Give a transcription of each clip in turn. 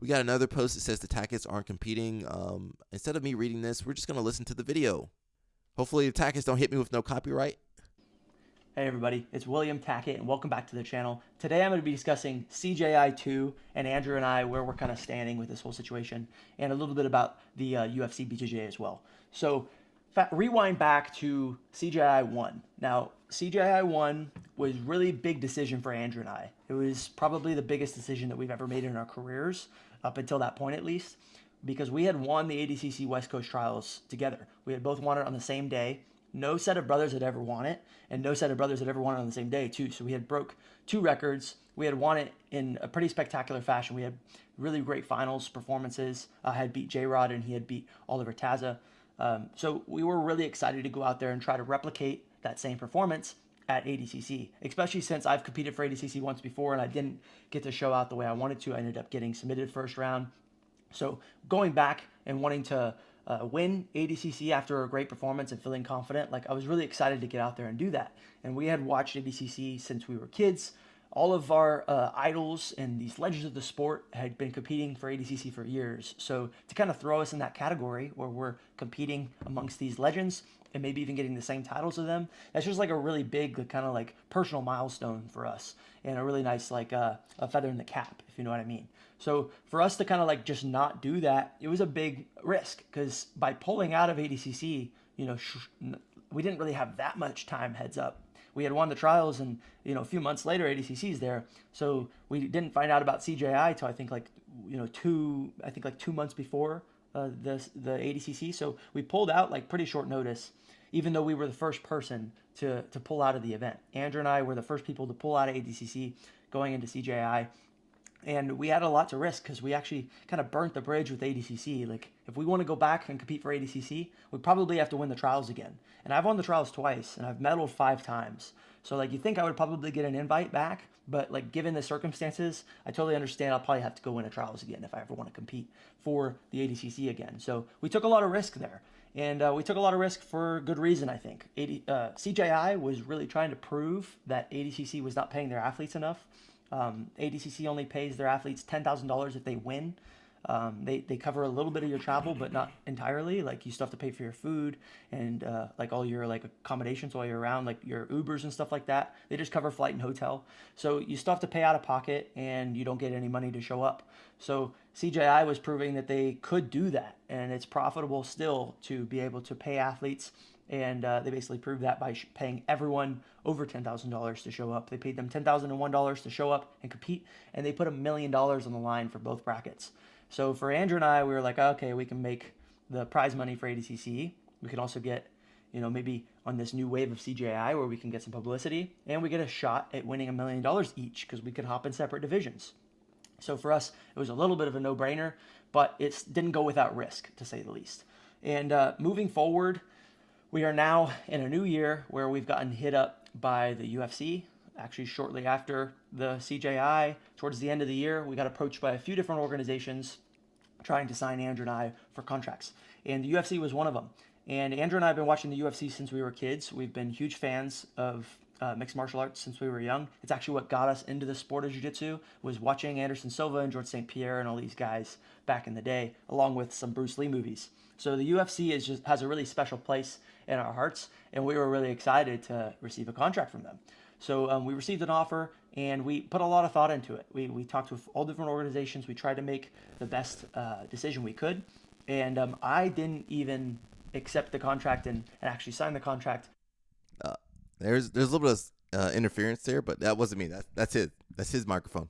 We got another post that says the Tackets aren't competing. Instead of me reading this, we're just going to listen to the video. Hopefully the Tackets don't hit me with no copyright. Hey everybody, it's William Tackett and welcome back to the channel. Today I'm going to be discussing CJI 2 and Andrew and I, where we're kind of standing with this whole situation, and a little bit about the UFC BJJ as well. So rewind back to CJI 1. Now CJI 1 was really big decision for Andrew and I. It was probably the biggest decision that we've ever made in our careers, up until that point at least, because we had won the ADCC West Coast Trials together. We had both won it on the same day. No set of brothers had ever won it, and no set of brothers had ever won it on the same day, too. So we had broke 2 records. We had won it in a pretty spectacular fashion. We had really great finals performances. I had beat J-Rod, and he had beat Oliver Taza. So we were really excited to go out there and try to replicate that same performance at ADCC, especially since I've competed for ADCC once before, and I didn't get to show out the way I wanted to. I ended up getting submitted first round. So going back and wanting to win ADCC after a great performance and feeling confident, like I was really excited to get out there and do that. And we had watched ADCC since we were kids. All of our idols and these legends of the sport had been competing for ADCC for years. So to kind of throw us in that category where we're competing amongst these legends and maybe even getting the same titles of them, that's just like a really big kind of like personal milestone for us, and a really nice like a feather in the cap, if you know what I mean. So for us to kind of like just not do that, it was a big risk, because by pulling out of ADCC, you know, we didn't really have that much time heads up. We had won the trials, and you know, a few months later ADCC's there, so we didn't find out about CJI till I think like, you know, 2 months before the ADCC. So we pulled out like pretty short notice, even though we were the first person to pull out of the event. Andrew and I were the first people to pull out of ADCC going into CJI. And we had a lot to risk, because we actually kind of burnt the bridge with ADCC. Like, if we want to go back and compete for ADCC, we probably have to win the trials again. And I've won the trials twice, and I've medaled 5 times. So, like, you think I would probably get an invite back, but, like, given the circumstances, I totally understand I'll probably have to go win the trials again if I ever want to compete for the ADCC again. So, we took a lot of risk there. And we took a lot of risk for good reason, I think. CJI was really trying to prove that ADCC was not paying their athletes enough. ADCC only pays their athletes $10,000 if they win. They cover a little bit of your travel, but not entirely. Like, you still have to pay for your food and like all your like accommodations while you're around, like your Ubers and stuff like that. They just cover flight and hotel. So you still have to pay out of pocket, and you don't get any money to show up. So CJI was proving that they could do that, and it's profitable still to be able to pay athletes. And they basically proved that by paying everyone over $10,000 to show up. They paid them $10,001 to show up and compete, and they put $1 million on the line for both brackets. So for Andrew and I, we were like, okay, we can make the prize money for ADCC. We can also get, you know, maybe on this new wave of CJI where we can get some publicity, and we get a shot at winning $1 million each, because we could hop in separate divisions. So for us, it was a little bit of a no-brainer, but it didn't go without risk, to say the least. And moving forward, we are now in a new year where we've gotten hit up by the UFC. Actually, shortly after the CJI, towards the end of the year, we got approached by a few different organizations trying to sign Andrew and I for contracts. And the UFC was one of them. And Andrew and I have been watching the UFC since we were kids. We've been huge fans of mixed martial arts since we were young. It's actually what got us into the sport of jiu-jitsu, was watching Anderson Silva and George St. Pierre and all these guys back in the day, along with some Bruce Lee movies. So the UFC has a really special place in our hearts, and we were really excited to receive a contract from them. So we received an offer, and we put a lot of thought into it. We talked with all different organizations. We tried to make the best decision we could, and I didn't even accept the contract and actually sign the contract. There's a little bit of interference there, but that wasn't me. That's his microphone.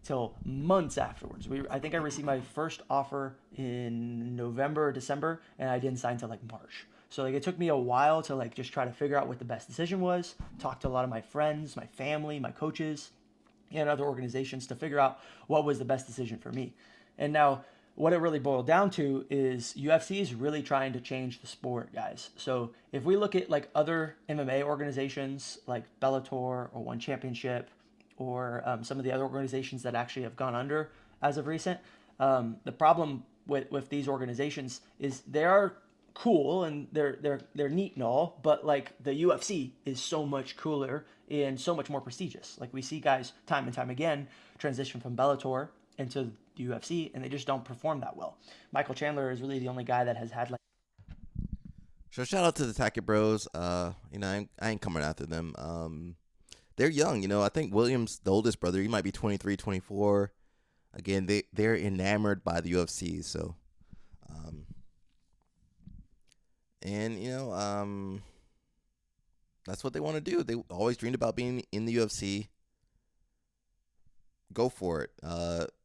Till months afterwards. I think I received my first offer in November or December, and I didn't sign till like March. So like, it took me a while to like just try to figure out what the best decision was, talk to a lot of my friends, my family, my coaches, and other organizations to figure out what was the best decision for me. And now what it really boiled down to is UFC is really trying to change the sport, guys. So if we look at like other MMA organizations like Bellator or One Championship, or some of the other organizations that actually have gone under as of recent, the problem with these organizations is they are cool and they're neat and all, but like the UFC is so much cooler and so much more prestigious. Like we see guys time and time again transition from Bellator into the UFC, and they just don't perform that well. Michael Chandler is really the only guy that has had like. So shout out to the Tackett Bros. I ain't coming after them. They're young. I think Williams, the oldest brother, he might be 23, 24. Again, they're enamored by the UFC. So, and that's what they want to do. They always dreamed about being in the UFC. Go for it.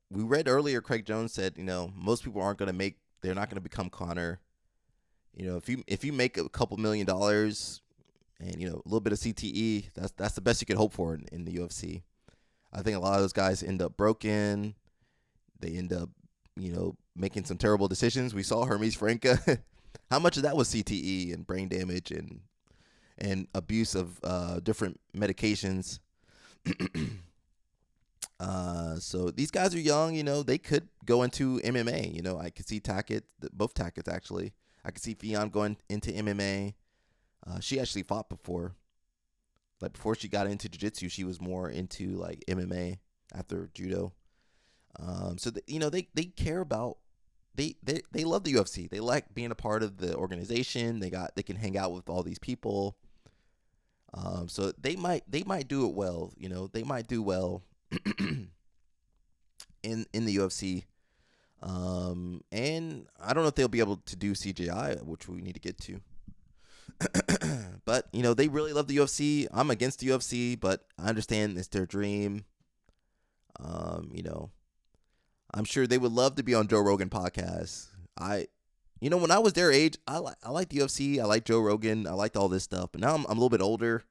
We read earlier, Craig Jones said, most people aren't going to make. They're not going to become Conor. If you make a couple $1,000,000 and a little bit of CTE, that's the best you could hope for in the UFC. I think a lot of those guys end up broken. They end up, making some terrible decisions. We saw Hermes Franca. How much of that was CTE and brain damage and abuse of different medications? So these guys are young. They could go into MMA. I could see Tackett, both Tacketts actually. I could see Fionn going into MMA. She actually fought before. Like before she got into jiu-jitsu, she was more into like MMA after judo. So they care about they love the UFC. They like being a part of the organization. They can hang out with all these people. So they might do it well. They might do well in the UFC. And I don't know if they'll be able to do CJI, which we need to get to. But they really love the UFC. I'm against the UFC, but I understand it's their dream. I'm sure they would love to be on Joe Rogan podcast. When I was their age, I liked the UFC. I liked Joe Rogan. I liked all this stuff. But now I'm a little bit older.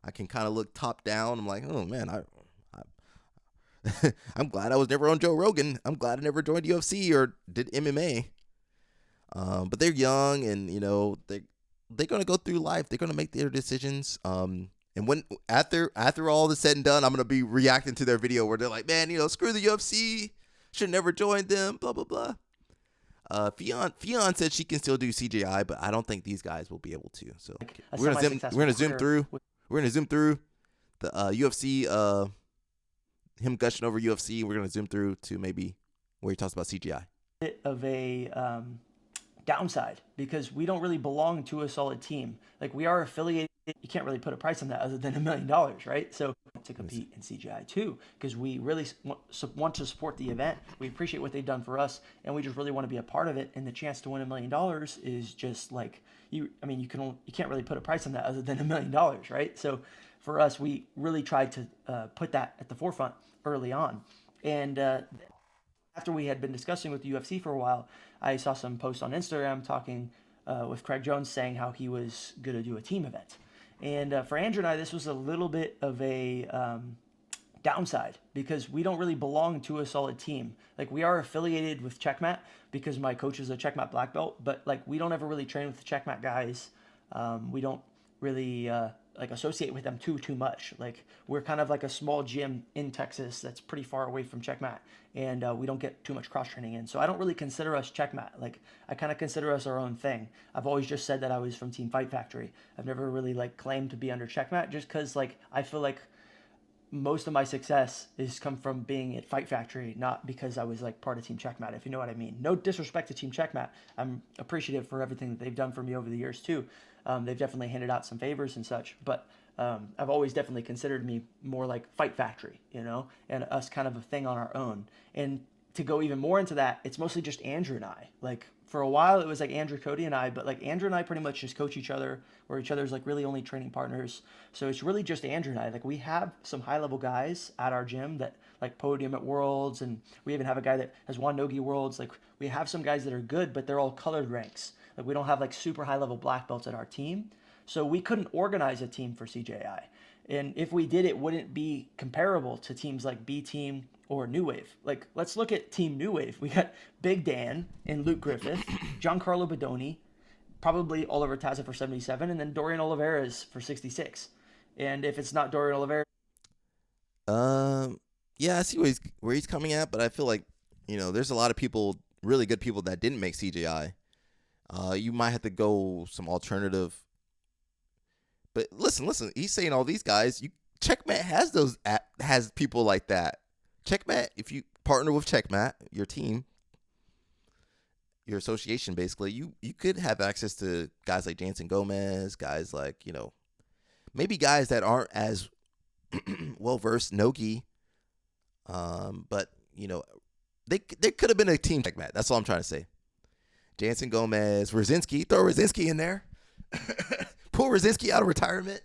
I can kind of look top down. I'm like, oh man, I'm glad I was never on Joe Rogan. I'm glad I never joined UFC or did MMA. But they're young, and they're gonna go through life. They're gonna make their decisions. And when after all is said and done, I'm gonna be reacting to their video where they're like, man, screw the UFC. Should never joined them. Blah blah blah. Fionn said she can still do CJI, but I don't think these guys will be able to. So we're gonna zoom through the UFC. Him gushing over UFC. We're gonna zoom through to maybe where he talks about CGI. Bit of a downside because we don't really belong to a solid team. Like we are affiliated. You can't really put a price on that other than $1 million, right? So to compete in CGI too, because we really want to support the event. We appreciate what they've done for us, and we just really want to be a part of it. And the chance to win $1 million is just like you can't really put a price on that other than $1 million, right? So for us, we really tried to put that at the forefront early on. And after we had been discussing with the UFC for a while, I saw some posts on Instagram talking with Craig Jones saying how he was going to do a team event. And for Andrew and I, this was a little bit of a downside because we don't really belong to a solid team. Like we are affiliated with Checkmat because my coach is a Checkmat black belt, but like we don't ever really train with the Checkmat guys. We don't really associate with them too much. Like we're kind of like a small gym in Texas that's pretty far away from Checkmat, and we don't get too much cross training in. So I don't really consider us Checkmat. Like I kind of consider us our own thing. I've always just said that I was from Team Fight Factory. I've never really claimed to be under Checkmat just because I feel like most of my success is come from being at Fight Factory, not because I was part of Team Checkmat, if you know what I mean. No disrespect to Team Checkmat. I'm appreciative for everything that they've done for me over the years too. They've definitely handed out some favors and such, but I've always definitely considered me more like Fight Factory, and us kind of a thing on our own. And to go even more into that, it's mostly just Andrew and I. For a while, it was Andrew, Cody, and I, but Andrew and I pretty much just coach each other, or each other's really only training partners. So it's really just Andrew and I. We have some high-level guys at our gym that podium at Worlds, and we even have a guy that has won Nogi Worlds. We have some guys that are good, but they're all colored ranks. We don't have super high-level black belts at our team. So we couldn't organize a team for CJI. And if we did, it wouldn't be comparable to teams like B Team or New Wave. Let's look at Team New Wave. We got Big Dan and Luke Griffith, Giancarlo Bodoni, probably Oliver Taza for 77, and then Dorian Oliveras for 66. And if it's not Dorian Oliveras... Yeah, I see where he's coming at, but I feel there's a lot of people, really good people that didn't make CJI. You might have to go some alternative. But listen, he's saying all these guys, Checkmat has has people like that. Checkmat, if you partner with Checkmat, your team, your association, basically, you could have access to guys like Jansen Gomez, guys like, maybe guys that aren't as well versed, Nogi, but they could have been a team Checkmat. That's all I'm trying to say. Jansen Gomez, Rosinski, throw Rosinski in there, pull Rosinski out of retirement,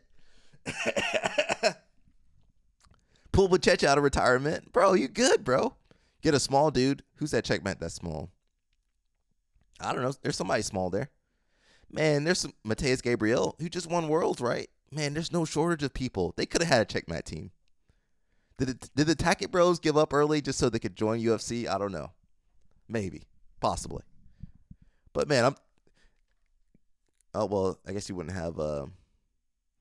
pull Buchecha out of retirement, bro. You good, bro? Get a small dude. Who's that Checkmat that's small? I don't know. There's somebody small there. Man, there's some Mateus Gabriel who just won Worlds, right? Man, there's no shortage of people. They could have had a Checkmat team. Did the Tackett bros give up early just so they could join UFC? I don't know. Maybe. Possibly. But, man, oh, well, I guess you wouldn't have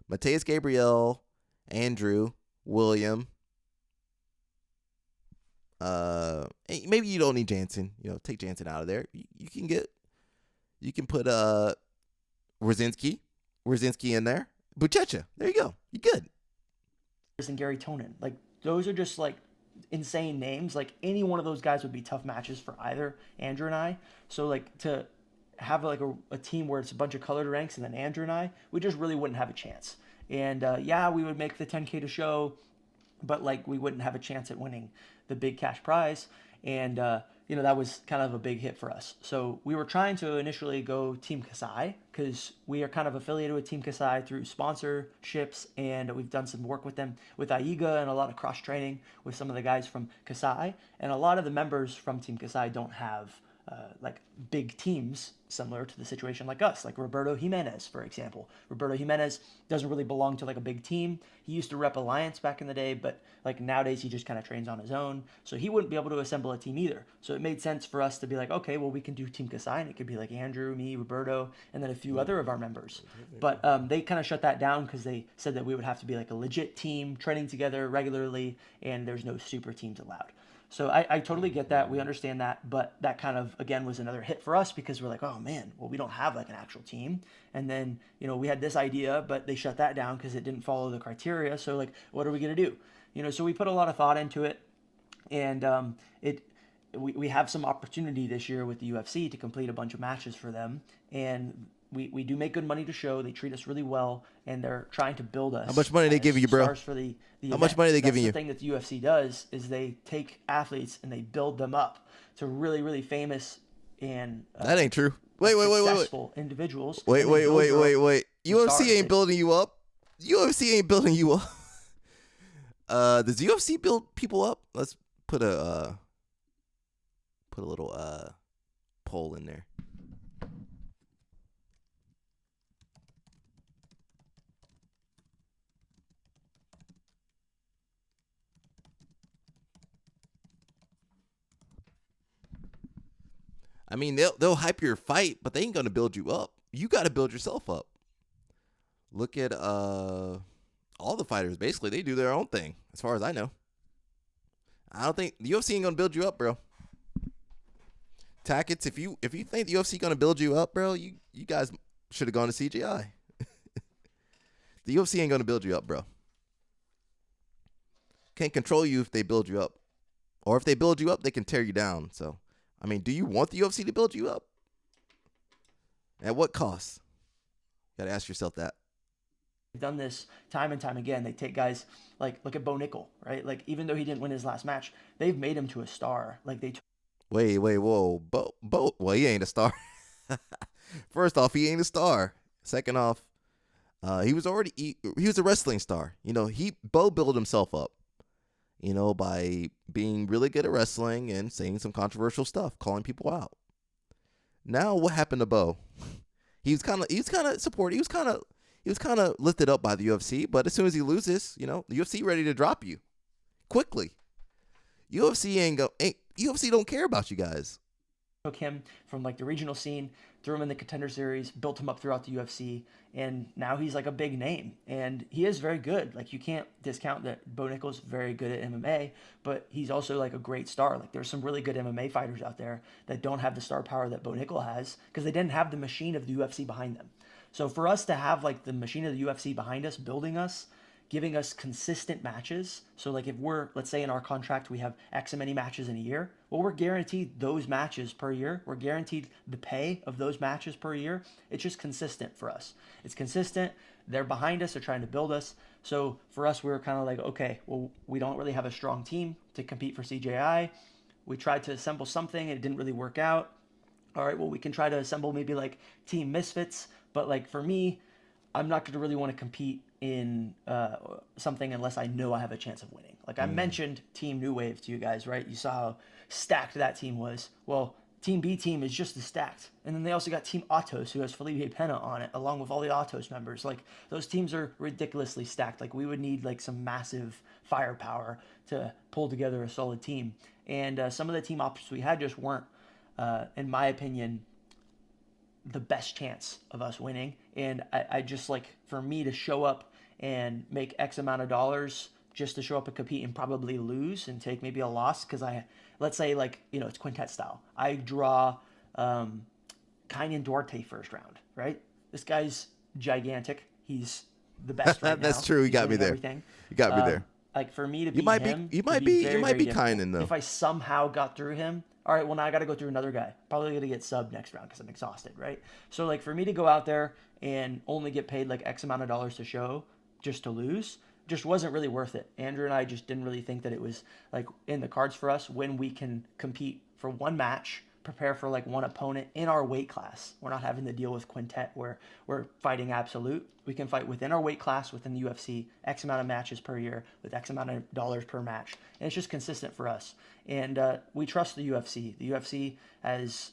Mateus Gabriel, Andrew, William. Maybe you don't need Jansen. Take Jansen out of there. You can put Rosinski in there. Buchecha. There you go. You good. And Gary Tonin, like those are just like insane names. Like any one of those guys would be tough matches for either Andrew and I. So like to have like a team where it's a bunch of colored ranks and then Andrew and I, we just really wouldn't have a chance. And yeah, we would make the 10K to show, but like we wouldn't have a chance at winning the big cash prize. And that was kind of a big hit for us. So we were trying to initially go Team Kasai because we are kind of affiliated with Team Kasai through sponsorships, and we've done some work with them with Aiga and a lot of cross training with some of the guys from Kasai. And a lot of the members from Team Kasai don't have like big teams similar to the situation like us, like Roberto Jimenez, for example. Roberto Jimenez doesn't really belong to like a big team. He used to rep Alliance back in the day, but like nowadays he just kind of trains on his own. So he wouldn't be able to assemble a team either. So it made sense for us to be like, okay, well, we can do Team Kasai, and it could be like Andrew, me, Roberto, and then a few other of our members. But they kind of shut that down because they said that we would have to be like a legit team training together regularly, and there's no super teams allowed. So I totally get that. We understand that. But that kind of, again, was another hit for us because we're like, oh, man, well, we don't have like an actual team. And then, we had this idea, but they shut that down because it didn't follow the criteria. So, like, what are we going to do? So we put a lot of thought into it. And we have some opportunity this year with the UFC to complete a bunch of matches for them. And we do make good money to show. They treat us really well, and they're trying to build us. How much money they giving you, bro? Stars for the How much money they giving you? The thing that the UFC does is they take athletes and they build them up to really, really famous and that ain't true. Wait. Successful individuals. Wait. UFC ain't building you up. UFC ain't building you up. Does UFC build people up? Let's put a little poll in there. I mean, they'll hype your fight, but they ain't gonna build you up. You got to build yourself up. Look at all the fighters. Basically, they do their own thing, as far as I know. I don't think the UFC ain't gonna build you up, bro. Tackett, if you think the UFC gonna build you up, bro, you guys should have gone to CJI. The UFC ain't gonna build you up, bro. Can't control you if they build you up, or if they build you up, they can tear you down. So. I mean, do you want the UFC to build you up? At what cost? You got to ask yourself that. They've done this time and time again. They take guys like, look at Bo Nickel, right? Like, even though he didn't win his last match, they've made him to a star. Like, Wait, whoa. Bo, well, he ain't a star. First off, he ain't a star. Second off, he was a wrestling star. Bo built himself up. By being really good at wrestling and saying some controversial stuff, calling people out. Now, what happened to Bo? He was kind of supported. He was kind of lifted up by the UFC, but as soon as he loses, the UFC ready to drop you quickly. UFC don't care about you guys. Took him from like the regional scene, threw him in the Contender Series, built him up throughout the UFC, and now he's like a big name, and he is very good. Like, you can't discount that Bo Nickel's very good at MMA, but he's also like a great star. Like, there's some really good MMA fighters out there that don't have the star power that Bo Nickel has because they didn't have the machine of the UFC behind them. So for us to have like the machine of the UFC behind us, building us, giving us consistent matches. So like if we're, let's say in our contract, we have X many matches in a year, well, we're guaranteed those matches per year. We're guaranteed the pay of those matches per year. It's just consistent for us. It's consistent. They're behind us. They're trying to build us. So for us, we were kind of like, okay, well, we don't really have a strong team to compete for CJI. We tried to assemble something and it didn't really work out. All right, well, we can try to assemble maybe like Team Misfits. But like for me, I'm not going to really want to compete in something unless I know I have a chance of winning. Like I mentioned Team New Wave to you guys, right? You saw how stacked that team was. Well, Team B team is just as stacked. And then they also got Team Atos, who has Felipe Pena on it, along with all the Atos members. Like those teams are ridiculously stacked. Like we would need like some massive firepower to pull together a solid team. And some of the team options we had just weren't, in my opinion, the best chance of us winning. And I just like, for me to show up and make X amount of dollars just to show up and compete and probably lose and take maybe a loss, because let's say like, it's quintet style. I draw Kainan Duarte first round, right? This guy's gigantic. He's the best right now. That's true. You got me there. Everything. You got me there. Like for me to You beat might him, be. You might be. You might be Kainan though. If I somehow got through him, all right, well, now I got to go through another guy. Probably going to get subbed next round because I'm exhausted, right? So, like, for me to go out there and only get paid, like, X amount of dollars to show just to lose just wasn't really worth it. Andrew and I just didn't really think that it was, like, in the cards for us when we can compete for one match, prepare for, like, one opponent in our weight class. We're not having to deal with quintet where we're fighting absolute. We can fight within our weight class, within the UFC, X amount of matches per year, with X amount of dollars per match. And it's just consistent for us. And we trust the UFC. The UFC has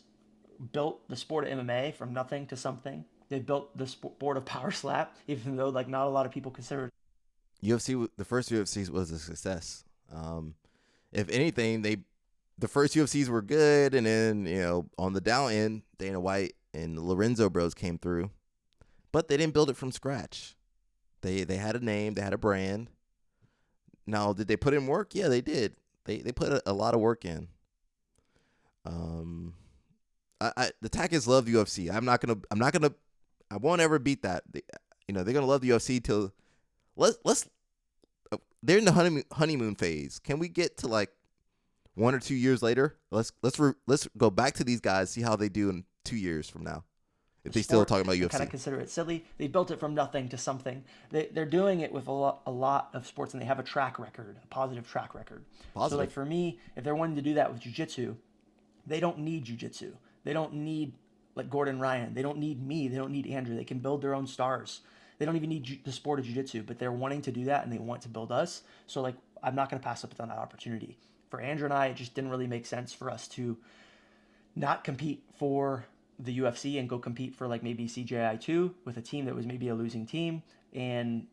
built the sport of MMA from nothing to something. They built the sport of power slap, even though like not a lot of people consider it. UFC, the first UFC was a success. If anything, the first UFCs were good, and then on the down end, Dana White and the Lorenzo Bros came through, but they didn't build it from scratch. They had a name, they had a brand. Now, did they put in work? Yeah, they did. They put a lot of work in. The Tackets love the UFC. I won't ever beat that. They're gonna love the UFC till they're in the honeymoon phase. Can we get to like 1 or 2 years later? Let's go back to these guys, see how they do in 2 years from now. If they still talking about UFC, kind of consider it silly. They built it from nothing to something. They're doing it with a lot of sports, and they have a track record, a positive track record. So like for me, if they're wanting to do that with jiu-jitsu, they don't need jiu-jitsu. They don't need like Gordon Ryan. They don't need me. They don't need Andrew. They can build their own stars. They don't even need the sport of jiu-jitsu, but they're wanting to do that, and they want to build us. So like I'm not going to pass up on that opportunity. For Andrew and I, it just didn't really make sense for us to not compete for the UFC and go compete for like maybe CJI 2 with a team that was maybe a losing team, and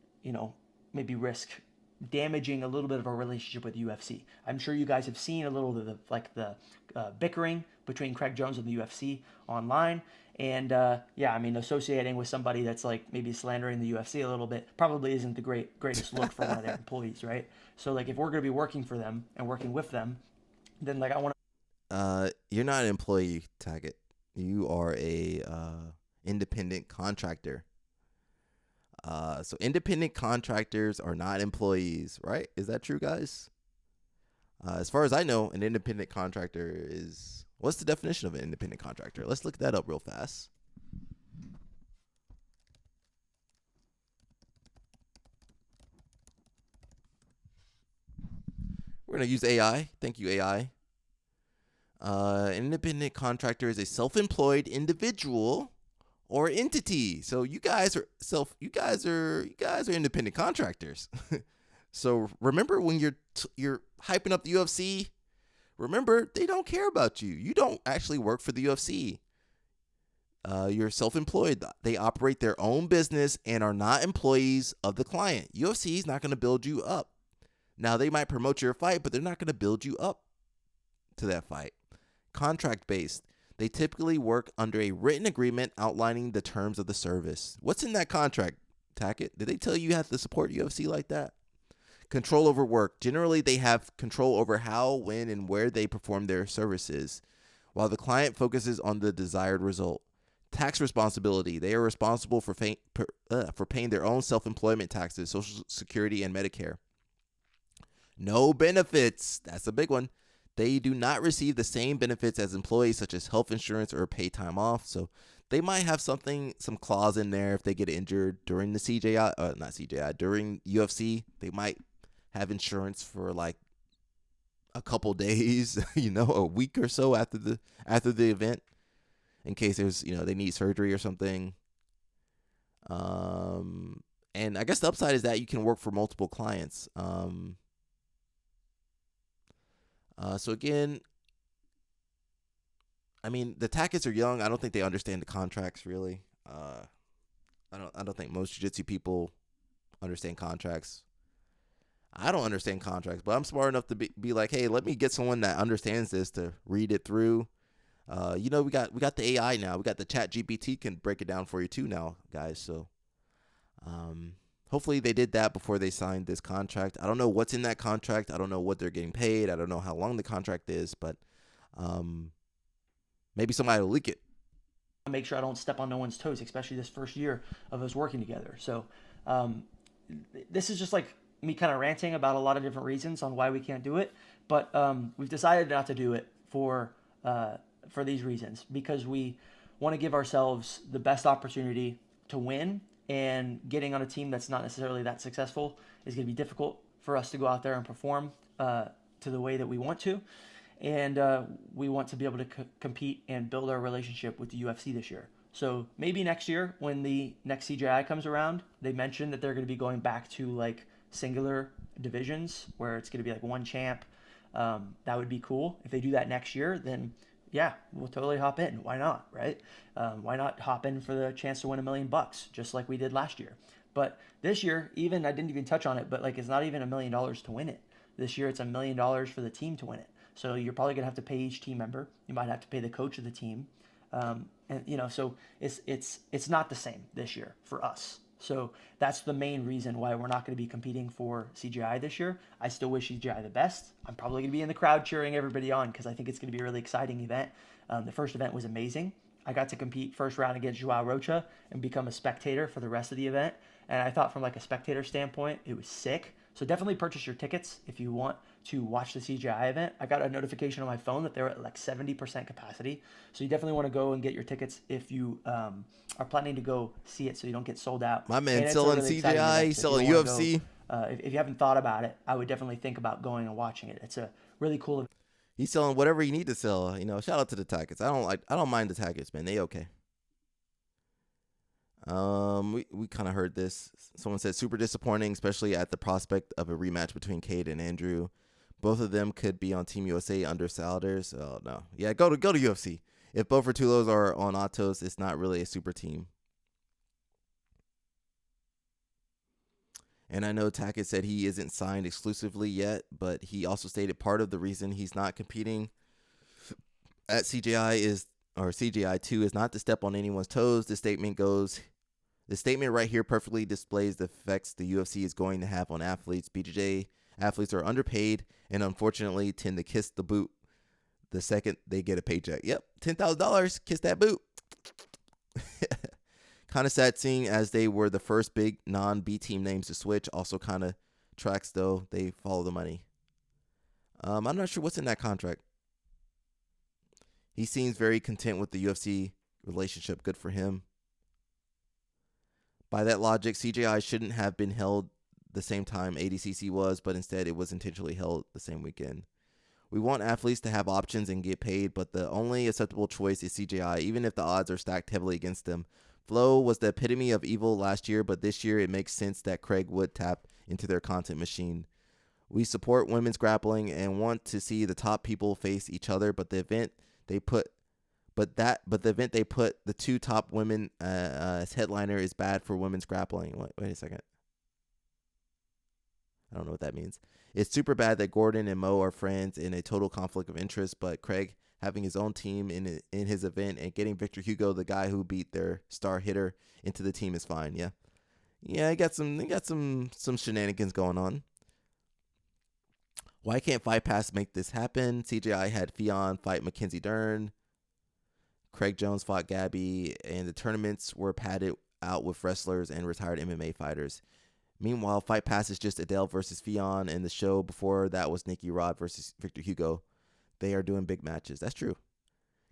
maybe risk damaging a little bit of our relationship with UFC. I'm sure you guys have seen a little bit of the bickering between Craig Jones and the UFC online, and associating with somebody that's like maybe slandering the UFC a little bit probably isn't the greatest look for one of their employees, right? So like if we're going to be working for them and working with them, then like I want to. You're not an employee, Tackett. You are a independent contractor. So independent contractors are not employees, right? Is that true, guys? As far as I know, an independent contractor is... What's the definition of an independent contractor? Let's look that up real fast. We're going to use AI. Thank you, AI. An independent contractor is a self-employed individual or entity. So you guys are independent contractors. So remember when you're hyping up the UFC, remember they don't care about you. You don't actually work for the UFC. You're self-employed. They operate their own business and are not employees of the client. UFC is not going to build you up. Now they might promote your fight, but they're not going to build you up to that fight. Contract-based. They typically work under a written agreement outlining the terms of the service. What's in that contract, Tackett? Did they tell you have to support UFC like that? Control over work. Generally, they have control over how, when, and where they perform their services, while the client focuses on the desired result. Tax responsibility. They are responsible for paying their own self-employment taxes, Social Security, and Medicare. No benefits. That's a big one. They do not receive the same benefits as employees, such as health insurance or paid time off. So they might have some clause in there if they get injured during the CJI, not CJI, during UFC. They might have insurance for like a couple days, a week or so after the event, in case there's, they need surgery or something. And I guess the upside is that you can work for multiple clients. So again, I mean, the Tacketts are young. I don't think they understand the contracts really. I don't think most jiu-jitsu people understand contracts. I don't understand contracts, but I'm smart enough to be like, hey, let me get someone that understands this to read it through. We got the AI now. We got the Chat GPT can break it down for you too now, guys. So, hopefully they did that before they signed this contract. I don't know what's in that contract. I don't know what they're getting paid. I don't know how long the contract is, but maybe somebody will leak it. Make sure I don't step on no one's toes, especially this first year of us working together. So, this is just like me kind of ranting about a lot of different reasons on why we can't do it, but we've decided not to do it for these reasons, because we want to give ourselves the best opportunity to win, and getting on a team that's not necessarily that successful is going to be difficult for us to go out there and perform to the way that we want to, and we want to be able to compete and build our relationship with the UFC this year. So maybe next year when the next CJI comes around, they mentioned that they're going to be going back to like singular divisions where it's going to be like one champ. That would be cool. If they do that next year, then yeah, we'll totally hop in. Why not, right? Why not hop in for the chance to win $1 million, just like we did last year? But this year, I didn't even touch on it, but like it's not even $1 million to win it. This year, it's $1 million for the team to win it. So you're probably gonna have to pay each team member. You might have to pay the coach of the team, so it's not the same this year for us. So that's the main reason why we're not going to be competing for CJI this year. I still wish CJI the best. I'm probably going to be in the crowd cheering everybody on because I think it's going to be a really exciting event. The first event was amazing. I got to compete first round against Joao Rocha and become a spectator for the rest of the event. And I thought from like a spectator standpoint, it was sick. So definitely purchase your tickets if you want to watch the CJI event. I got a notification on my phone that they're at like 70% capacity. So you definitely want to go and get your tickets if you are planning to go see it so you don't get sold out. My man selling really CJI, selling UFC. If you haven't thought about it, I would definitely think about going and watching it. It's a really cool event. He's selling whatever you need to sell. Shout out to the Tacketts. I don't mind the Tacketts, man. They okay. We kind of heard this. Someone said super disappointing, especially at the prospect of a rematch between Cade and Andrew. Both of them could be on Team USA under Souders. Oh no, yeah, go to UFC. If both Rotulos are on Atos, it's not really a super team. And I know Tackett said he isn't signed exclusively yet, but he also stated part of the reason he's not competing at CJI 2 is not to step on anyone's toes. The statement right here perfectly displays the effects the UFC is going to have on athletes. BJJ athletes are underpaid and unfortunately tend to kiss the boot the second they get a paycheck. Yep, $10,000, kiss that boot. Kind of sad seeing as they were the first big non-B team names to switch. Also kind of tracks though. They follow the money. I'm not sure what's in that contract. He seems very content with the UFC relationship. Good for him. By that logic, CJI shouldn't have been held the same time ADCC was, but instead it was intentionally held the same weekend. We want athletes to have options and get paid, but the only acceptable choice is CJI, even if the odds are stacked heavily against them. Flow was the epitome of evil last year, but this year it makes sense that Craig would tap into their content machine. We support women's grappling and want to see the top people face each other, but the event they put the two top women as headliner is bad for women's grappling. Wait a second. I don't know what that means. It's super bad that Gordon and Mo are friends in a total conflict of interest, but Craig having his own team in his event and getting Victor Hugo, the guy who beat their star hitter, into the team is fine. Yeah, he got some shenanigans going on. Why can't Fight Pass make this happen? CJI had Fionn fight Mackenzie Dern. Craig Jones fought Gabby, and the tournaments were padded out with wrestlers and retired MMA fighters. Meanwhile, Fight Pass is just Adele versus Fionn, and the show before that was Nicky Rod versus Victor Hugo. They are doing big matches. That's true.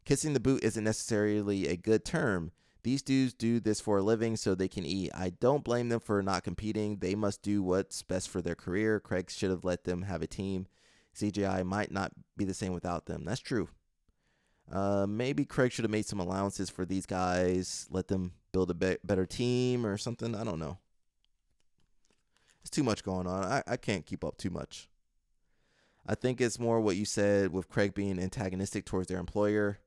Kissing the boot isn't necessarily a good term. These dudes do this for a living so they can eat. I don't blame them for not competing. They must do what's best for their career. Craig should have let them have a team. CJI might not be the same without them. That's true. Maybe Craig should have made some allowances for these guys, let them build a better team or something. I don't know. It's too much going on. I can't keep up too much. I think it's more what you said with Craig being antagonistic towards their employer.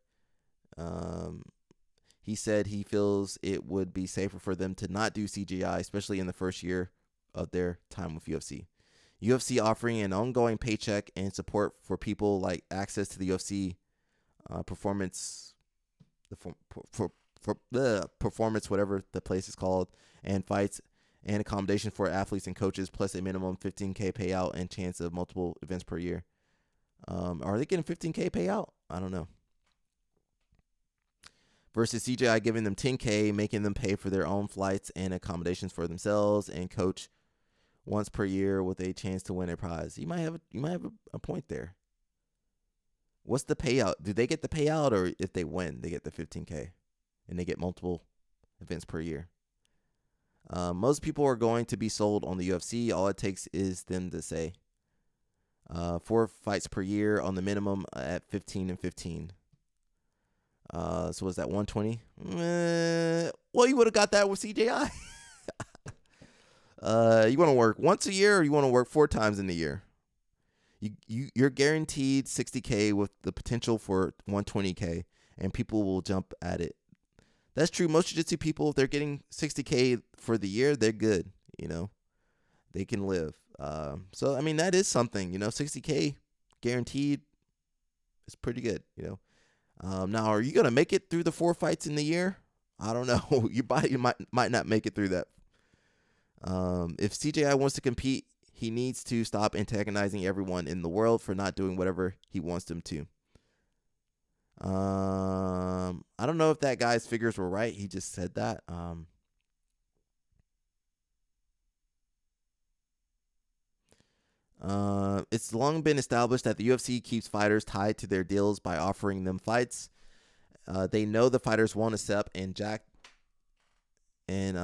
He said he feels it would be safer for them to not do CGI, especially in the first year of their time with UFC. UFC offering an ongoing paycheck and support for people like access to the UFC performance, the performance, whatever the place is called, and fights and accommodation for athletes and coaches, plus a minimum $15K payout and chance of multiple events per year. Are they getting $15K payout? I don't know. Versus CJI giving them $10K, making them pay for their own flights and accommodations for themselves, and coach once per year with a chance to win a prize. You might have a point there. What's the payout? Do they get the payout, or if they win, they get the $15K and they get multiple events per year? Most people are going to be sold on the UFC. All it takes is them to say 4 fights per year on the minimum at 15 and 15. So was that 120? Well, you would have got that with CJI. You want to work once a year, or you want to work 4 times in the year? You're guaranteed 60K with the potential for 120K, and people will jump at it. That's true. Most jiu-jitsu people, if they're getting 60K for the year, they're good. You know, they can live. So I mean, that is something. You know, 60K guaranteed is pretty good. You know, now are you gonna make it through the 4 fights in the year? I don't know. Your body might not make it through that. If CJI wants to compete, he needs to stop antagonizing everyone in the world for not doing whatever he wants them to. I don't know if that guy's figures were right. He just said that. It's long been established that the UFC keeps fighters tied to their deals by offering them fights. They know the fighters won't accept, and Jack and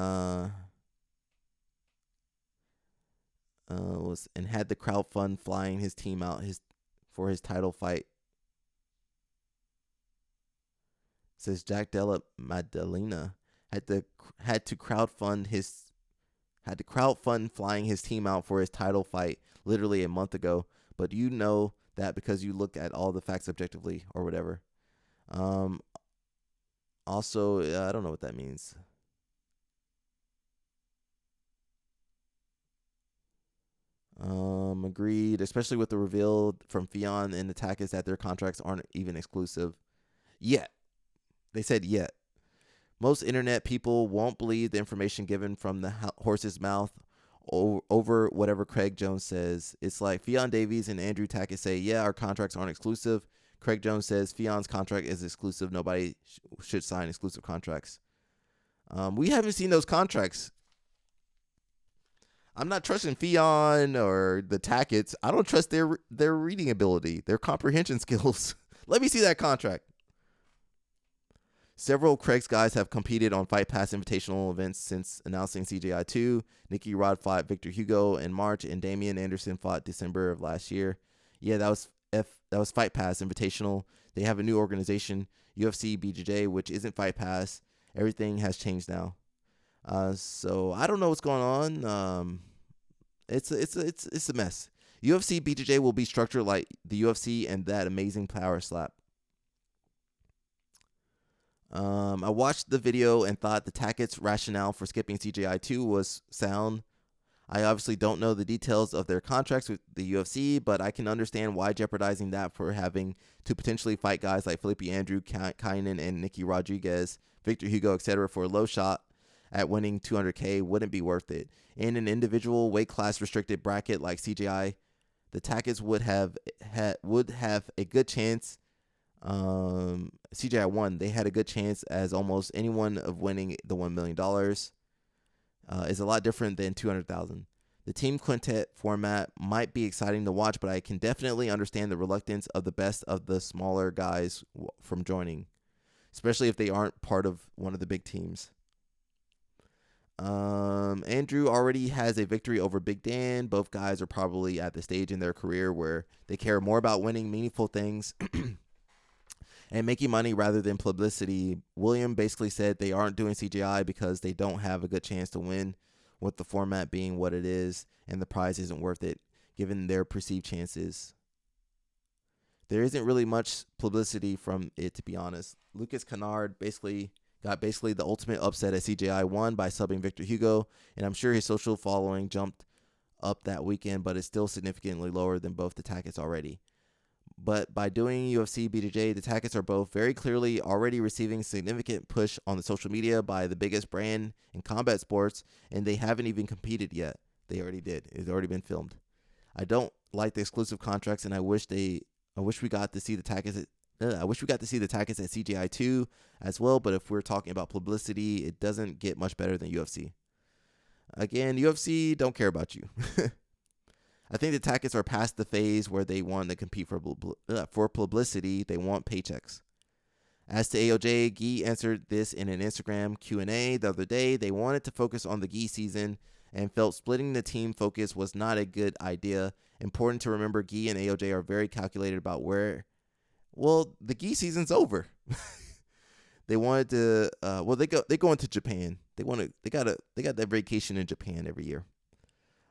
had the crowd fund flying his team out for his title fight. It says Jack Della Maddalena had to crowdfund flying his team out for his title fight literally a month ago. But you know that because you look at all the facts objectively or whatever. Also, I don't know what that means. Agreed, especially with the reveal from Fionn and the Tackett that their contracts aren't even exclusive yet. They said yet. Most internet people won't believe the information given from the horse's mouth over whatever Craig Jones says. It's like Fionn Davies and Andrew Tackett say, yeah, our contracts aren't exclusive. Craig Jones says Fionn's contract is exclusive. Nobody should sign exclusive contracts. We haven't seen those contracts. I'm not trusting Fionn or the Tacketts. I don't trust their reading ability, their comprehension skills. Let me see that contract. Several Craig's guys have competed on Fight Pass Invitational events since announcing CJI 2. Nicky Rod fought Victor Hugo in March, and Damian Anderson fought December of last year. Yeah, that was Fight Pass Invitational. They have a new organization, UFC BJJ, which isn't Fight Pass. Everything has changed now. So I don't know what's going on. It's a mess. UFC BJJ will be structured like the UFC and that amazing power slap. I watched the video and thought the Tackett's rationale for skipping CJI 2 was sound. I obviously don't know the details of their contracts with the UFC, but I can understand why jeopardizing that for having to potentially fight guys like Felipe Andrew, Kynan, and Nicky Rodriguez, Victor Hugo, etc. for a low shot at winning 200K wouldn't be worth it. In an individual weight class restricted bracket like CJI, the Tacketts would have a good chance CJI won. They had a good chance as almost anyone of winning the $1 million. Is a lot different than 200,000. The team quintet format might be exciting to watch, but I can definitely understand the reluctance of the best of the smaller guys from joining, especially if they aren't part of one of the big teams. Andrew already has a victory over Big Dan. Both guys are probably at the stage in their career where they care more about winning meaningful things and making money rather than publicity. William basically said they aren't doing CJI because they don't have a good chance to win, with the format being what it is, and the prize isn't worth it, given their perceived chances. There isn't really much publicity from it, to be honest. Lucas Kennard got the ultimate upset at CJI 1 by subbing Victor Hugo, and I'm sure his social following jumped up that weekend, but it's still significantly lower than both the Tacketts already. But by doing UFC BJJ, the Tacketts are both very clearly already receiving significant push on the social media by the biggest brand in combat sports, and they haven't even competed yet. They already did. It's already been filmed. I don't like the exclusive contracts, and I wish we got to see the Tacketts. I wish we got to see the Tacketts at CJI 2 as well, but if we're talking about publicity, it doesn't get much better than UFC. Again, UFC don't care about you. I think the Tacketts are past the phase where they want to compete for publicity. They want paychecks. As to AOJ, Guy answered this in an Instagram Q&A the other day. They wanted to focus on the Guy season and felt splitting the team focus was not a good idea. Important to remember, Guy and AOJ are very calculated about where. Well, the Guy season's over. They wanted to. They go into Japan. They got that vacation in Japan every year.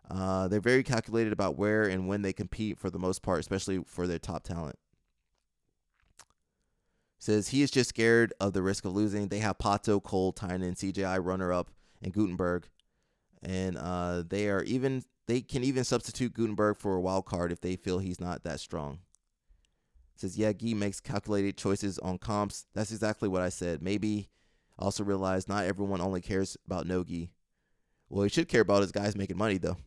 They're very calculated about where and when they compete for the most part, especially for their top talent. Says he is just scared of the risk of losing. They have Pato, Cole, Tynan, CJI runner-up, and Gutenberg, and they can even substitute Gutenberg for a wild card if they feel he's not that strong. Says Guy makes calculated choices on comps. That's exactly what I said. Maybe also realize not everyone only cares about Nogi. Well, he should care about his guys making money though.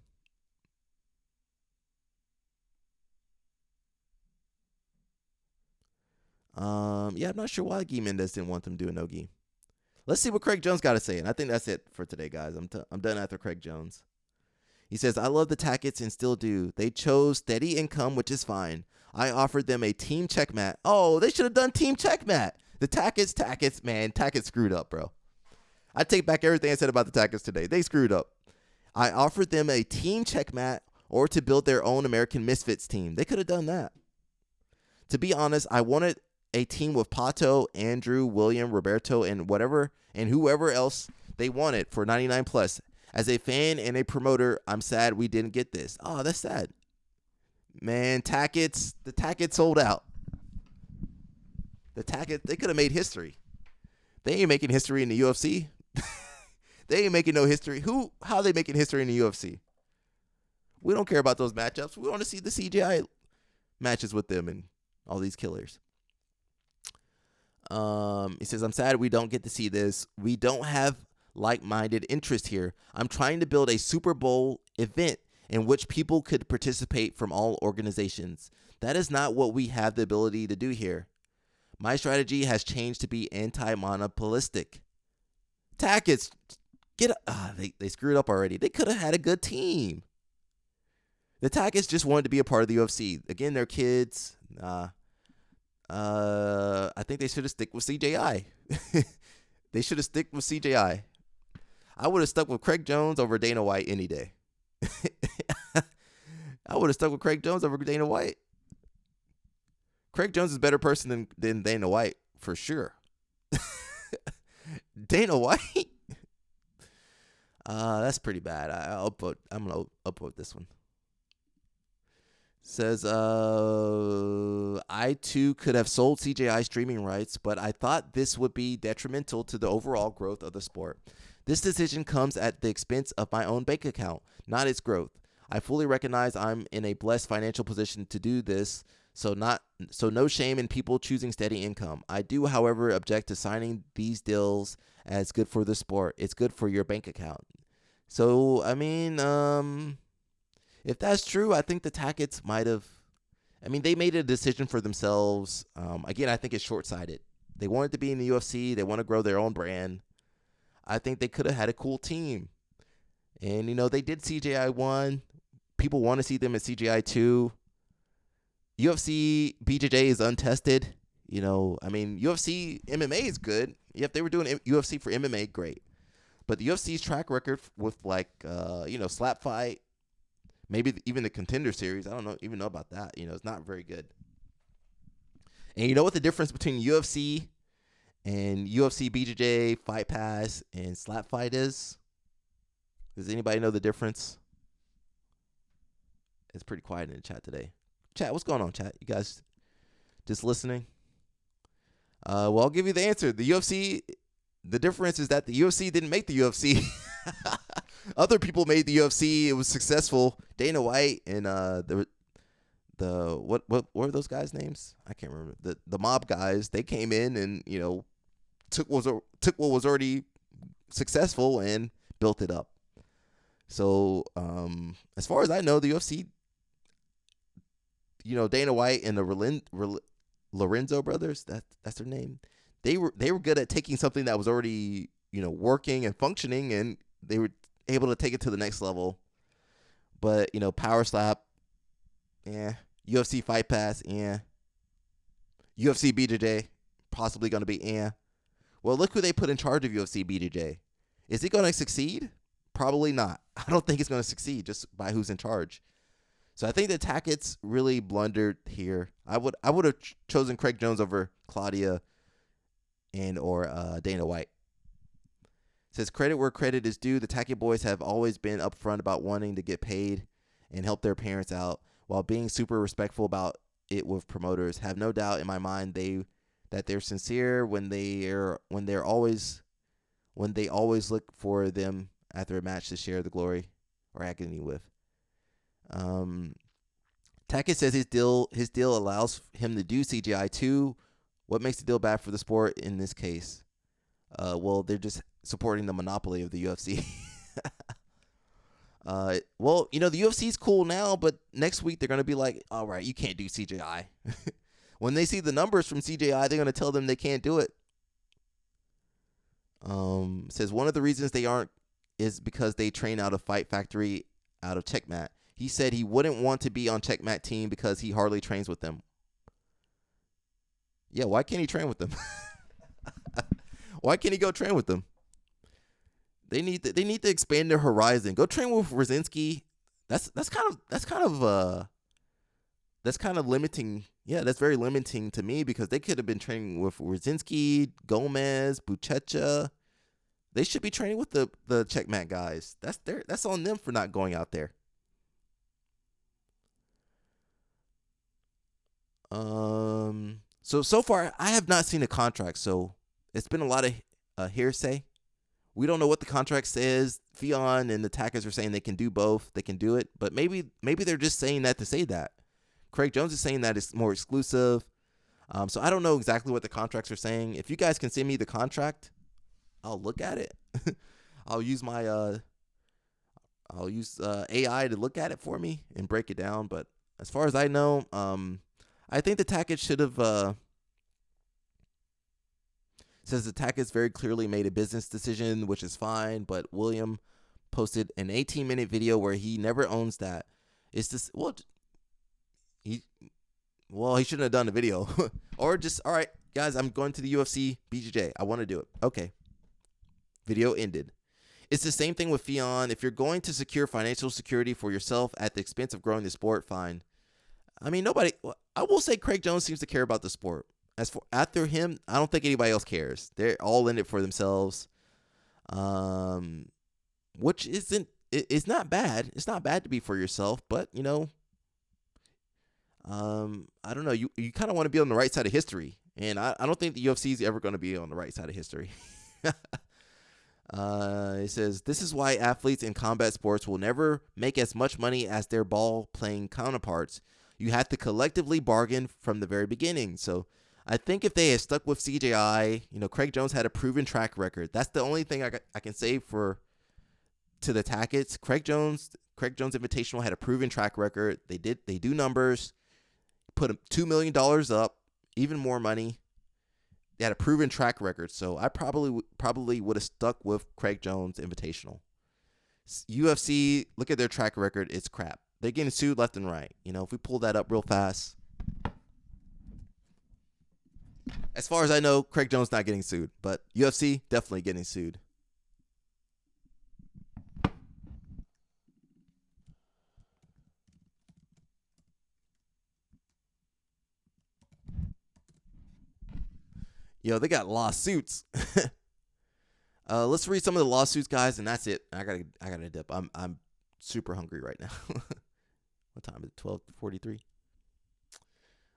I'm not sure why Guy Mendez didn't want them doing no-gi. Let's see what Craig Jones got to say. And I think that's it for today, guys. I'm done after Craig Jones. He says, I love the Tacketts and still do. They chose steady income, which is fine. I offered them a team checkmat. Oh, they should have done team checkmat. The Tacketts, man. Tackett screwed up, bro. I take back everything I said about the Tacketts today. They screwed up. I offered them a team checkmat or to build their own American Misfits team. They could have done that. To be honest, I wanted a team with Pato, Andrew, William, Roberto, and whoever else they wanted for 99 plus. As a fan and a promoter, I'm sad we didn't get this. Oh, that's sad. Man, the Tacketts sold out. They could have made history. They ain't making history in the UFC. They ain't making no history. How are they making history in the UFC? We don't care about those matchups. We want to see the CJI matches with them and all these killers. He says, I'm sad we don't get to see this. We don't have like-minded interest here. I'm trying to build a Super Bowl event in which people could participate from all organizations. That is not what we have the ability to do here. My strategy has changed to be anti-monopolistic. Tacketts, they screwed up already. They could have had a good team. The Tacketts just wanted to be a part of the UFC. Again, they're kids. I think they should have stuck with CJI. They should have stuck with CJI. I would have stuck with Craig Jones over Dana White any day. I would have stuck with Craig Jones over Dana White. Craig Jones is a better person than Dana White, for sure. Dana White? That's pretty bad. I'm going to upvote this one. Says, I too could have sold CJI streaming rights, but I thought this would be detrimental to the overall growth of the sport. This decision comes at the expense of my own bank account, not its growth. I fully recognize I'm in a blessed financial position to do this, so no shame in people choosing steady income. I do, however, object to signing these deals as good for the sport. It's good for your bank account. So, I mean, if that's true, I think the Tacketts might have. I mean, they made a decision for themselves. Again, I think it's short-sighted. They wanted to be in the UFC. They want to grow their own brand. I think they could have had a cool team. And, they did CJI 1. People want to see them at CJI 2. UFC BJJ is untested. I mean, UFC MMA is good. If they were doing UFC for MMA, great. But the UFC's track record with slap fight, maybe even the Contender Series, I don't even know about that. It's not very good. And you know what the difference between UFC and UFC BJJ, Fight Pass, and Slap Fight is? Does anybody know the difference? It's pretty quiet in the chat today. Chat, what's going on, chat? You guys just listening? Well, I'll give you the answer. The difference is that the UFC didn't make the UFC. Other people made the UFC. It was successful. Dana White and what were those guys' names? I can't remember. The mob guys. They came in and took what was already successful and built it up. So as far as I know, the UFC, Dana White and the Lorenzo brothers, that's their name. They were good at taking something that was already working and functioning, and they were able to take it to the next level. But Power Slap, yeah. UFC Fight Pass, yeah. UFC BJJ, possibly going to be, yeah. Well, look who they put in charge of UFC BJJ. Is it going to succeed? Probably not. I don't think it's going to succeed just by who's in charge. So I think that Tackett's really blundered here. I would have chosen Craig Jones over Claudia or Dana White. It says credit where credit is due. The Tackett boys have always been upfront about wanting to get paid and help their parents out while being super respectful about it with promoters. Have no doubt in my mind that they're sincere when they always look for them after a match to share the glory or agony with. Tackett says his deal allows him to do CGI 2. What makes the deal bad for the sport in this case? Well, they're just supporting the monopoly of the UFC. Well, the UFC is cool now, but next week they're going to be like, all right, you can't do CJI. When they see the numbers from CJI, they're going to tell them they can't do it. Says one of the reasons they aren't is because they train out of Fight Factory out of Checkmat. He said he wouldn't want to be on Checkmat team because he hardly trains with them. Yeah, why can't he train with them? Why can't he go train with them? They need to expand their horizon. Go train with Rosinski. That's kind of limiting. Yeah, that's very limiting to me because they could have been training with Rosinski, Gomez, Buchecha. They should be training with the Checkmat guys. That's on them for not going out there. So far I have not seen a contract, so it's been a lot of hearsay. We don't know what the contract says. Fionn and the Tackers are saying they can do both. They can do it, but maybe they're just saying that to say that. Craig Jones is saying that it's more exclusive. So I don't know exactly what the contracts are saying. If you guys can send me the contract, I'll look at it. I'll use AI to look at it for me and break it down. But as far as I know, I think the Tackett should have. Says the Tackett's very clearly made a business decision, which is fine. But William posted an 18-minute video where he never owns that. It's this. He shouldn't have done the video. Or just, all right, guys, I'm going to the UFC BJJ. I want to do it. Okay. Video ended. It's the same thing with Fionn. If you're going to secure financial security for yourself at the expense of growing the sport, fine. I mean, I will say Craig Jones seems to care about the sport. As for after him, I don't think anybody else cares. They're all in it for themselves. Which it's not bad. It's not bad to be for yourself, but I don't know. You kind of want to be on the right side of history, and I don't think the UFC is ever going to be on the right side of history. It says this is why athletes in combat sports will never make as much money as their ball-playing counterparts. You have to collectively bargain from the very beginning. So I think if they had stuck with CJI, Craig Jones had a proven track record. That's the only thing I can say to the Tacketts. Craig Jones Invitational had a proven track record. They do numbers. put $2 million up, even more money. They had a proven track record, so I probably would have stuck with Craig Jones Invitational. UFC, look at their track record. It's crap. They're getting sued left and right. If we pull that up real fast. As far as I know, Craig Jones not getting sued, but UFC definitely getting sued. They got lawsuits. Let's read some of the lawsuits, guys, and that's it. I gotta dip. I'm super hungry right now. What time is it? 12:43.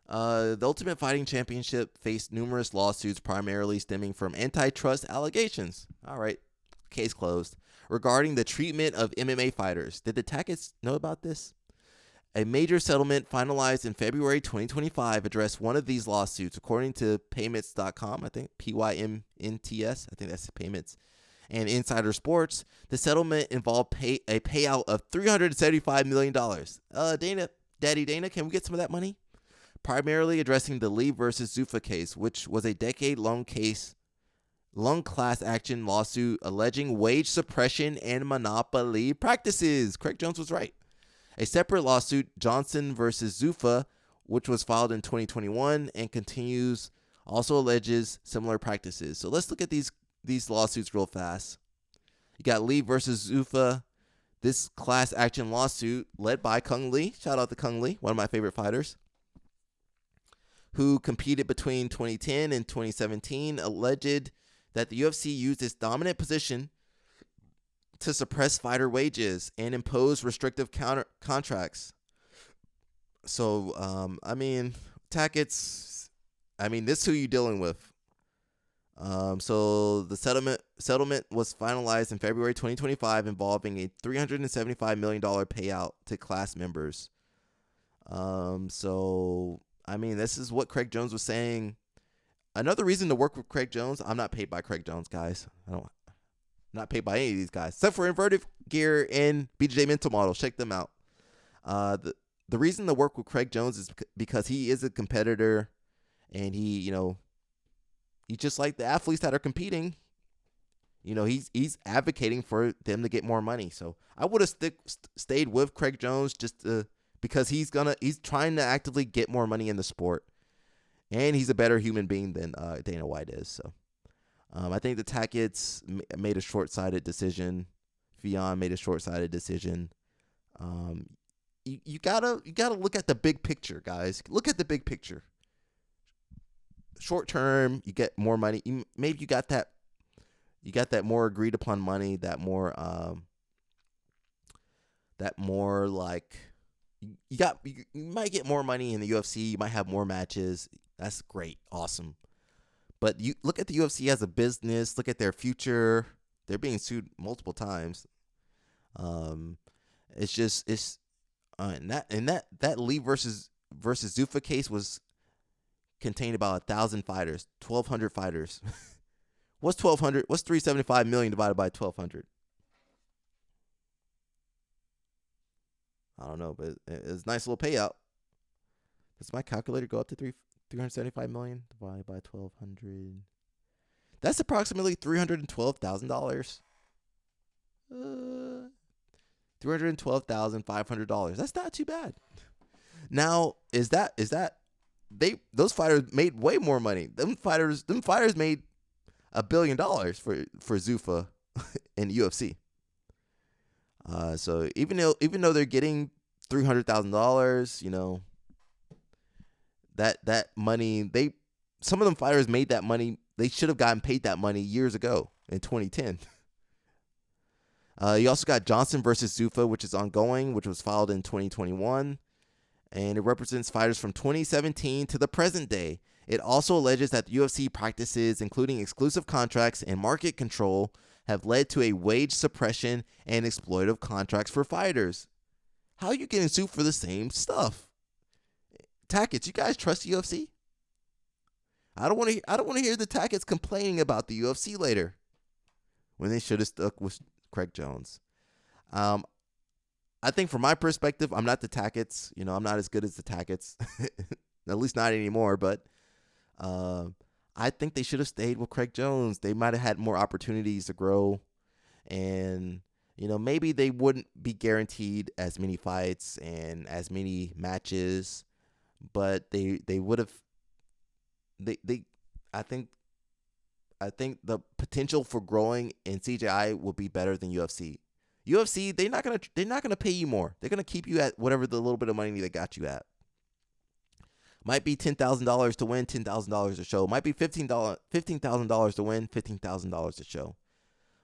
The Ultimate Fighting Championship faced numerous lawsuits, primarily stemming from antitrust allegations. All right, case closed. Regarding the treatment of MMA fighters, did the Tacketts know about this? A major settlement finalized in February 2025 addressed one of these lawsuits, according to Payments.com. I think PYMNTS. I think that's Payments. And Insider Sports. The settlement involved a payout of $375 million. Daddy Dana, can we get some of that money? Primarily addressing the Lee versus Zuffa case, which was a decade-long class action lawsuit alleging wage suppression and monopoly practices. Craig Jones was right. A separate lawsuit, Johnson versus Zuffa, which was filed in 2021 and continues, also alleges similar practices. So let's look at these lawsuits real fast. You got Lee versus Zuffa. This class action lawsuit led by Kung Lee. Shout out to Kung Lee, one of my favorite fighters, who competed between 2010 and 2017, alleged that the UFC used its dominant position to suppress fighter wages and impose restrictive contracts. So, Tackett's, this is who you're dealing with. So the settlement was finalized in February 2025, involving a $375 million payout to class members. This is what Craig Jones was saying. Another reason to work with Craig Jones, I'm not paid by Craig Jones, guys. I'm not paid by any of these guys, except for Inverted Gear and BJJ Mental Model. Check them out. The reason to work with Craig Jones is because he is a competitor, and he just like the athletes that are competing. He's advocating for them to get more money. So I would have stayed with Craig Jones because he's trying to actively get more money in the sport, and he's a better human being than Dana White is. So. I think the Tacketts made a short-sighted decision. Fionn made a short-sighted decision. You gotta look at the big picture, guys. Look at the big picture. Short term, you get more money. Maybe you got that more agreed upon money. That more like you might get more money in the UFC. You might have more matches. That's great, awesome. But you look at the UFC as a business. Look at their future. They're being sued multiple times. And that Lee versus Zuffa case contained about 1,000 fighters, 1,200 fighters. What's 1,200? What's 375 million divided by 1,200? I don't know, but it's a nice little payout. Does my calculator go up to 375 million divided by 1,200? That's approximately $312,000. $312,500. That's not too bad. Now, is that those fighters made way more money? Them fighters made $1 billion for Zuffa in UFC. So even though they're getting $300,000, that money, some of them fighters made that money. They should have gotten paid that money years ago in 2010. You also got Johnson versus Zuffa, which is ongoing, which was filed in 2021, and it represents fighters from 2017 to the present day. It also alleges that the UFC practices, including exclusive contracts and market control, have led to a wage suppression and exploitative contracts for fighters. How are you getting sued for the same stuff? Tacketts, you guys trust the UFC? I don't want to hear the Tacketts complaining about the UFC later, when they should have stuck with Craig Jones. I think from my perspective, I'm not the Tacketts. I'm not as good as the Tacketts. At least not anymore. But I think they should have stayed with Craig Jones. They might have had more opportunities to grow, and maybe they wouldn't be guaranteed as many fights and as many matches, but they would have. They I think the potential for growing in CJI will be better than UFC. UFC, they're not gonna pay you more. They're gonna keep you at whatever the little bit of money they got you at. Might be $10,000 to win, $10,000 to show. Might be $15,000 to win, $15,000 to show.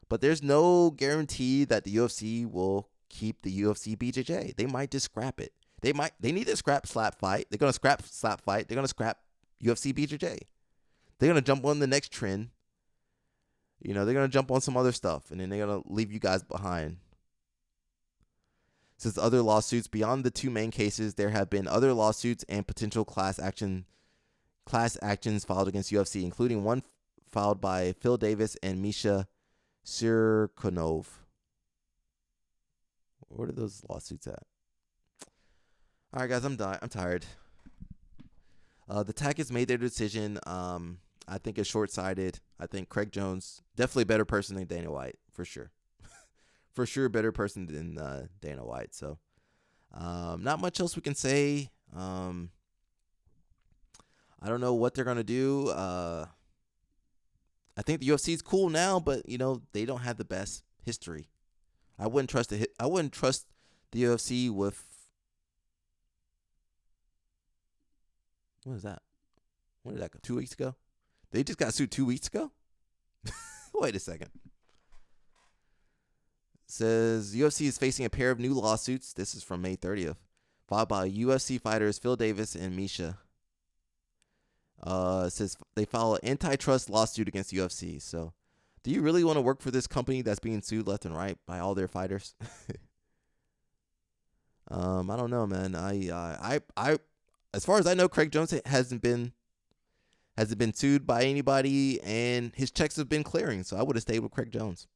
But there's no guarantee that the UFC will keep the UFC BJJ. They might just scrap it. They need to scrap slap fight. They're gonna scrap slap fight. They're gonna scrap UFC BJJ. They're gonna jump on the next trend. They're going to jump on some other stuff, and then they're going to leave you guys behind. Since other lawsuits, beyond the two main cases, there have been other lawsuits and potential class actions filed against UFC, including one filed by Phil Davis and Misha Sirkunov. Where are those lawsuits at? All right, guys, I'm tired. The Tacketts made their decision. I think it's short-sighted. I think Craig Jones, definitely a better person than Dana White, for sure. For sure, better person than Dana White. So, not much else we can say. I don't know what they're going to do. I think the UFC is cool now, but, they don't have the best history. I wouldn't trust the UFC with... What is that? When did that go? 2 weeks ago? They just got sued 2 weeks ago? Wait a second. It says UFC is facing a pair of new lawsuits. This is from May 30th. Filed by UFC fighters Phil Davis and Misha. It says they file an antitrust lawsuit against UFC. So, do you really want to work for this company that's being sued left and right by all their fighters? I don't know, man. I as far as I know, Craig Jones hasn't been sued by anybody, and his checks have been clearing, so I would have stayed with Craig Jones.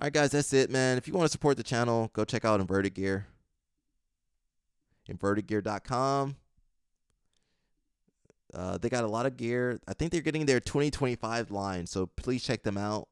All right, guys, that's it, man. If you want to support the channel, go check out Inverted Gear. InvertedGear.com. They got a lot of gear. I think they're getting their 2025 line, so please check them out.